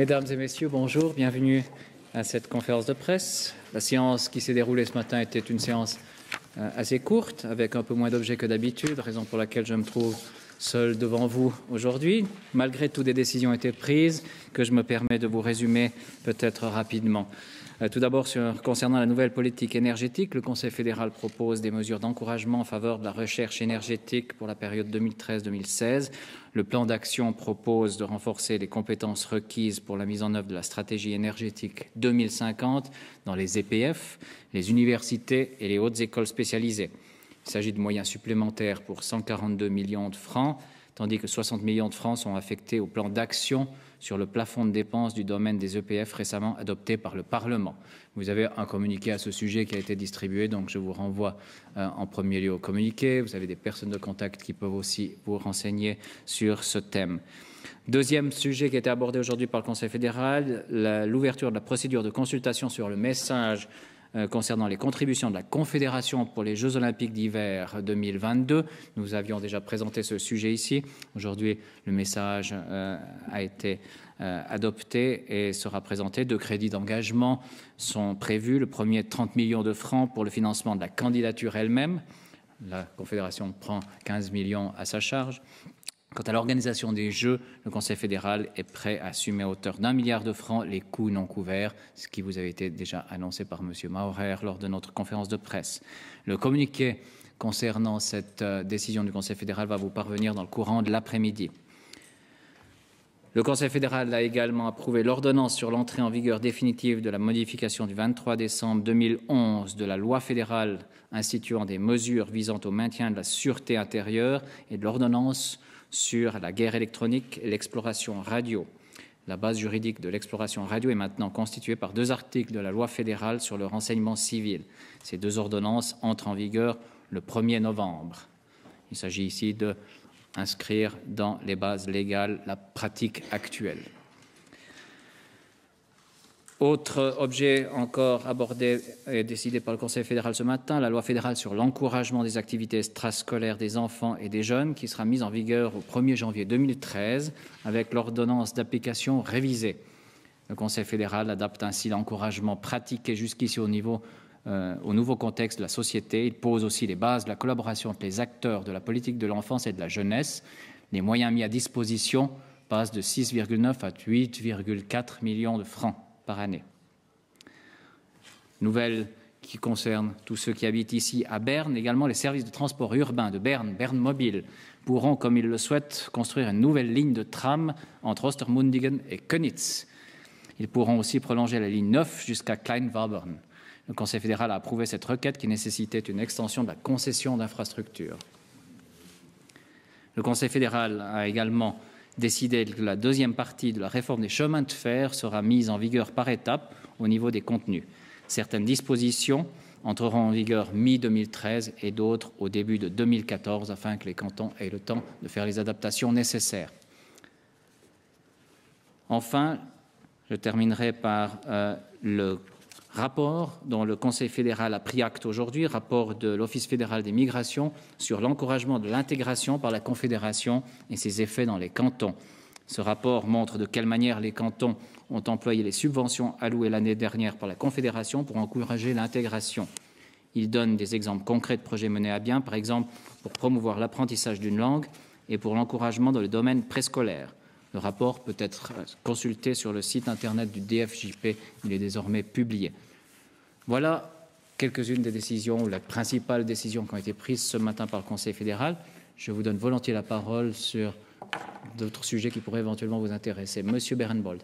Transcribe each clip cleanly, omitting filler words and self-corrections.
Mesdames et messieurs, bonjour, bienvenue à cette conférence de presse. La séance qui s'est déroulée ce matin était une séance assez courte, avec un peu moins d'objets que d'habitude, raison pour laquelle je me trouve seul devant vous aujourd'hui. Malgré tout, des décisions ont été prises que je me permets de vous résumer peut-être rapidement. Tout d'abord, concernant la nouvelle politique énergétique, le Conseil fédéral propose des mesures d'encouragement en faveur de la recherche énergétique pour la période 2013-2016. Le plan d'action propose de renforcer les compétences requises pour la mise en œuvre de la stratégie énergétique 2050 dans les EPF, les universités et les hautes écoles spécialisées. Il s'agit de moyens supplémentaires pour 142 millions de francs, tandis que 60 millions de francs sont affectés au plan d'action sur le plafond de dépenses du domaine des EPF récemment adopté par le Parlement. Vous avez un communiqué à ce sujet qui a été distribué, donc je vous renvoie en premier lieu au communiqué. Vous avez des personnes de contact qui peuvent aussi vous renseigner sur ce thème. Deuxième sujet qui a été abordé aujourd'hui par le Conseil fédéral, l'ouverture de la procédure de consultation sur le message concernant les contributions de la Confédération pour les Jeux olympiques d'hiver 2022. Nous avions déjà présenté ce sujet ici. Aujourd'hui, le message a été adopté et sera présenté. 2 crédits d'engagement sont prévus. Le premier, 30 millions de francs pour le financement de la candidature elle-même. La Confédération prend 15 millions à sa charge. Quant à l'organisation des Jeux, le Conseil fédéral est prêt à assumer à hauteur d'1 milliard de francs les coûts non couverts, ce qui vous avait été déjà annoncé par M. Maurer lors de notre conférence de presse. Le communiqué concernant cette décision du Conseil fédéral va vous parvenir dans le courant de l'après-midi. Le Conseil fédéral a également approuvé l'ordonnance sur l'entrée en vigueur définitive de la modification du 23 décembre 2011 de la loi fédérale instituant des mesures visant au maintien de la sûreté intérieure et de l'ordonnance sur la guerre électronique et l'exploration radio. La base juridique de l'exploration radio est maintenant constituée par 2 articles de la loi fédérale sur le renseignement civil. Ces 2 ordonnances entrent en vigueur le 1er novembre. Il s'agit ici d'inscrire dans les bases légales la pratique actuelle. Autre objet encore abordé et décidé par le Conseil fédéral ce matin, la loi fédérale sur l'encouragement des activités extrascolaires des enfants et des jeunes qui sera mise en vigueur au 1er janvier 2013 avec l'ordonnance d'application révisée. Le Conseil fédéral adapte ainsi l'encouragement pratiqué jusqu'ici au nouveau contexte de la société. Il pose aussi les bases de la collaboration entre les acteurs de la politique de l'enfance et de la jeunesse. Les moyens mis à disposition passent de 6,9 à 8,4 millions de francs par année. Nouvelle qui concerne tous ceux qui habitent ici à Berne. Également, les services de transport urbain de Berne, Berne Mobile, pourront, comme ils le souhaitent, construire une nouvelle ligne de tram entre Ostermundigen et Köniz. Ils pourront aussi prolonger la ligne 9 jusqu'à Kleinwabern. Le Conseil fédéral a approuvé cette requête qui nécessitait une extension de la concession d'infrastructures. Le Conseil fédéral a également décidé que la deuxième partie de la réforme des chemins de fer sera mise en vigueur par étapes au niveau des contenus. Certaines dispositions entreront en vigueur mi-2013 et d'autres au début de 2014 afin que les cantons aient le temps de faire les adaptations nécessaires. Enfin, je terminerai par le rapport dont le Conseil fédéral a pris acte aujourd'hui, rapport de l'Office fédéral des migrations sur l'encouragement de l'intégration par la Confédération et ses effets dans les cantons. Ce rapport montre de quelle manière les cantons ont employé les subventions allouées l'année dernière par la Confédération pour encourager l'intégration. Il donne des exemples concrets de projets menés à bien, par exemple pour promouvoir l'apprentissage d'une langue et pour l'encouragement dans le domaine préscolaire. Le rapport peut être consulté sur le site internet du DFJP. Il est désormais publié. Voilà quelques-unes des décisions, ou les principales décisions qui ont été prises ce matin par le Conseil fédéral. Je vous donne volontiers la parole sur d'autres sujets qui pourraient éventuellement vous intéresser. Monsieur Berenbold.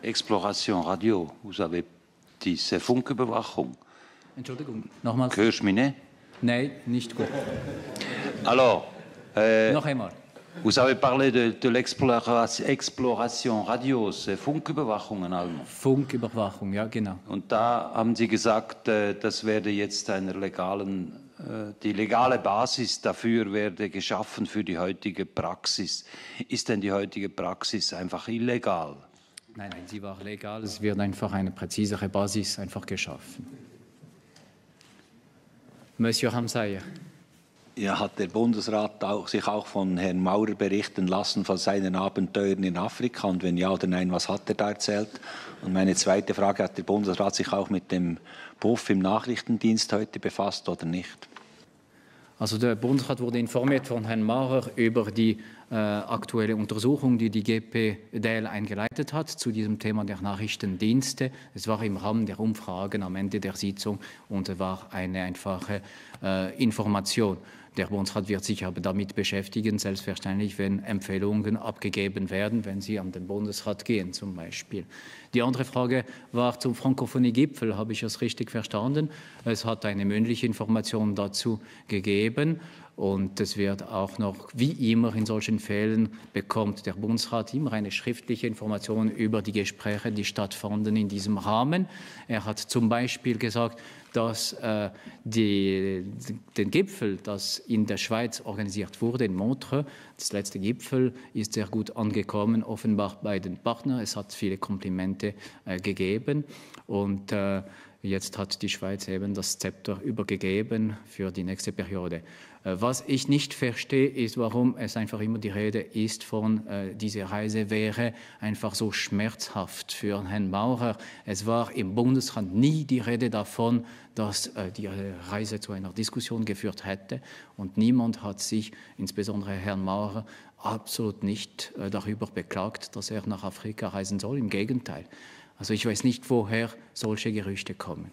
Exploration radio, vous avez dit, c'est Funküberwachung. Entschuldigung, nochmals. Hörst du mich nicht? Nein, nicht gut. Alors, noch einmal. Vous avez parlé de l'exploration radio, c'est Funküberwachung in allem. Funküberwachung, ja, genau. Und da haben Sie gesagt, das werde jetzt die legale Basis dafür werde geschaffen für die heutige Praxis. Ist denn die heutige Praxis einfach illegal? Nein, sie war legal. Es wird einfach eine präzisere Basis einfach geschaffen. Monsieur Ramsayer. Ja, hat der Bundesrat sich auch von Herrn Maurer berichten lassen von seinen Abenteuern in Afrika? Und wenn ja oder nein, was hat er da erzählt? Und meine zweite Frage, hat der Bundesrat sich auch mit dem Puff im Nachrichtendienst heute befasst oder nicht? Also der Bundesrat wurde informiert von Herrn Maurer über die aktuelle Untersuchung, die die GPDL eingeleitet hat zu diesem Thema der Nachrichtendienste. Es war im Rahmen der Umfragen am Ende der Sitzung und es war eine einfache Information. Der Bundesrat wird sich aber damit beschäftigen, selbstverständlich, wenn Empfehlungen abgegeben werden, wenn sie an den Bundesrat gehen zum Beispiel. Die andere Frage war zum Frankophonie-Gipfel, habe ich es richtig verstanden? Es hat eine mündliche Information dazu gegeben. Und es wird auch noch, wie immer in solchen Fällen, bekommt der Bundesrat immer eine schriftliche Information über die Gespräche, die stattfanden in diesem Rahmen. Er hat zum Beispiel gesagt, dass den Gipfel, das in der Schweiz organisiert wurde, in Montreux, das letzte Gipfel, ist sehr gut angekommen, offenbar bei den Partnern. Es hat viele Komplimente gegeben und jetzt hat die Schweiz eben das Zepter übergegeben für die nächste Periode. Was ich nicht verstehe, ist, warum es einfach immer die Rede ist von, diese Reise wäre einfach so schmerzhaft für Herrn Maurer. Es war im Bundesrat nie die Rede davon, dass die Reise zu einer Diskussion geführt hätte. Und niemand hat sich, insbesondere Herrn Maurer, absolut nicht darüber beklagt, dass er nach Afrika reisen soll. Im Gegenteil. Also ich weiß nicht, woher solche Gerüchte kommen.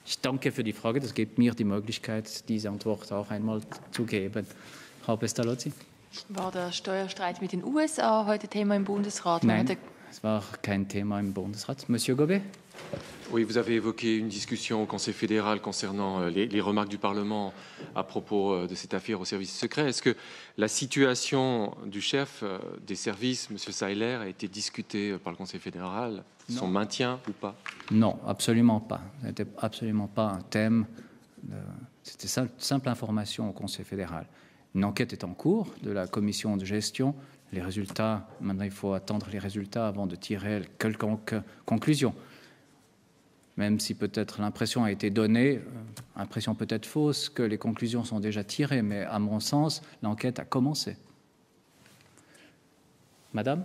Ich danke für die Frage. Das gibt mir die Möglichkeit, diese Antwort auch einmal zu geben. Frau Pestalozzi? War der Steuerstreit mit den USA heute Thema im Bundesrat? Nein, es war kein Thema im Bundesrat. Monsieur Gobet? Oui, vous avez évoqué une discussion au Conseil fédéral concernant les remarques du Parlement à propos de cette affaire au service secret. Est-ce que la situation du chef des services, M. Seiler, a été discutée par le Conseil fédéral, son maintien ou pas? Non, absolument pas. Ce n'était absolument pas un thème. C'était simple information au Conseil fédéral. Une enquête est en cours de la commission de gestion. Les résultats, maintenant il faut attendre les résultats avant de tirer quelconque conclusion. Même si peut-être l'impression a été donnée, impression peut-être fausse, que les conclusions sont déjà tirées, mais à mon sens, l'enquête a commencé. Madame?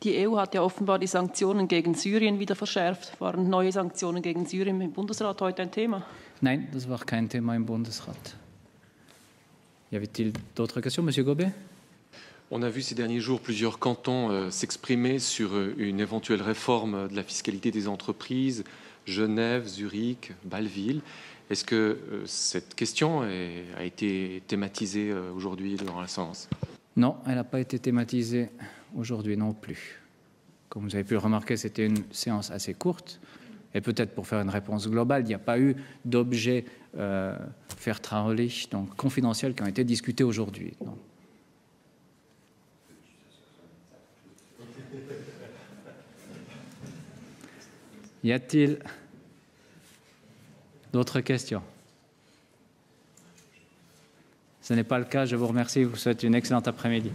Die EU hat ja offenbar die Sanktionen gegen Syrien wieder verschärft. Waren neue Sanktionen gegen Syrien im Bundesrat heute ein Thema? Nein, das war kein Thema im Bundesrat. Y avait-il d'autres questions, Monsieur Gobet? On a vu ces derniers jours plusieurs cantons s'exprimer sur une éventuelle réforme de la fiscalité des entreprises, Genève, Zurich, Bâle-Ville. Est-ce que cette question a été thématisée aujourd'hui dans la séance? Non, elle n'a pas été thématisée aujourd'hui non plus. Comme vous avez pu le remarquer, c'était une séance assez courte. Et peut-être pour faire une réponse globale, il n'y a pas eu d'objets vertraulich, donc confidentiels, qui ont été discutés aujourd'hui. Y a-t-il d'autres questions? Ce n'est pas le cas. Je vous remercie. Je vous souhaite une excellente après-midi.